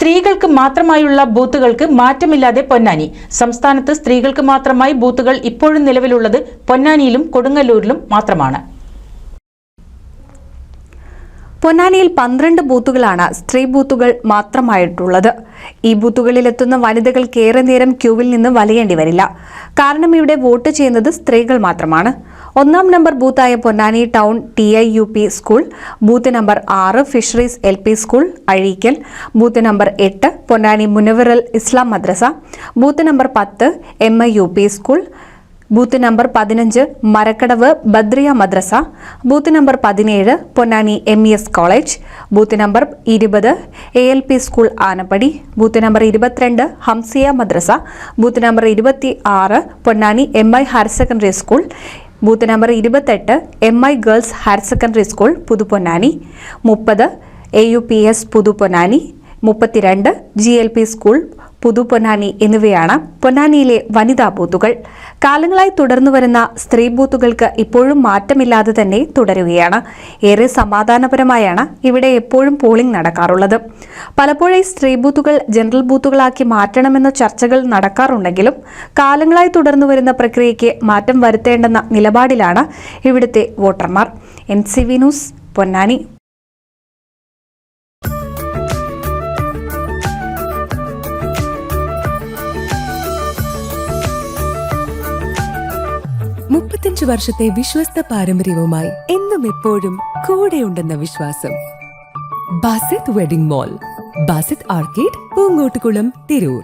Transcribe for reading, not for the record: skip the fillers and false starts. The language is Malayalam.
സ്ത്രീകൾക്ക് മാത്രമായുള്ള ബൂത്തുകൾക്ക് മാറ്റമില്ലാതെ പൊന്നാനി. സംസ്ഥാനത്ത് സ്ത്രീകൾക്ക് മാത്രമായി ബൂത്തുകൾ ഇപ്പോഴും നിലവിലുള്ളത് പൊന്നാനിയിലും കൊടുങ്ങല്ലൂരിലും മാത്രമാണ്. പൊന്നാനിയിൽ 12 ബൂത്തുകളാണ് സ്ത്രീ ബൂത്തുകൾ മാത്രമായിട്ടുള്ളത്. ഈ ബൂത്തുകളിലെത്തുന്ന വനിതകൾക്ക് ഏറെ നേരം ക്യൂവിൽ നിന്ന് വലയേണ്ടി വരില്ല. കാരണം ഇവിടെ വോട്ട് ചെയ്യുന്നത് സ്ത്രീകൾ മാത്രമാണ്. 1-ാം നമ്പർ ബൂത്തായ Ponnani town TIUP school, booth number 6 fisheries LP school Azhikkal, booth number 8 Ponnani Munavarul Islam Madrasa, booth number 10 MIUP school, booth number 15 Marakkadavu Badriya Madrasa, booth number 17 Ponnani MES college, booth number 20 ALP school Anappadi, booth number 22 Hamziya Madrasa, booth number 26 Ponnani MI higher secondary school, booth number 28 MI girls higher secondary school Puthuponnani, 30 AUPS Puthuponnani, 32 GLP school Puthuponnani എന്നിവയാണ് പൊന്നാനിയിലെ വനിതാ ബൂത്തുകൾ. കാലങ്ങളായി തുടർന്നു വരുന്ന സ്ത്രീ ബൂത്തുകൾക്ക് ഇപ്പോഴും മാറ്റമില്ലാതെ തന്നെ തുടരുകയാണ്. ഏറെ സമാധാനപരമായാണ് ഇവിടെ എപ്പോഴും പോളിംഗ് നടക്കാറുള്ളത്. പലപ്പോഴും സ്ത്രീ ബൂത്തുകൾ ജനറൽ ബൂത്തുകളാക്കി മാറ്റണമെന്ന ചർച്ചകൾ നടക്കാറുണ്ടെങ്കിലും കാലങ്ങളായി തുടർന്നു വരുന്ന പ്രക്രിയയ്ക്ക് മാറ്റം വരുത്തേണ്ടെന്ന നിലപാടിലാണ് ഇവിടുത്തെ വോട്ടർമാർ. NCV news Ponnani. വർഷത്തെ വിശ്വസ്ത പാരമ്പര്യവുമായി എന്നും എപ്പോഴും കൂടെയുണ്ടെന്ന വിശ്വാസം. Basith wedding mall, Basith arcade, Poongottukulam, Tirur.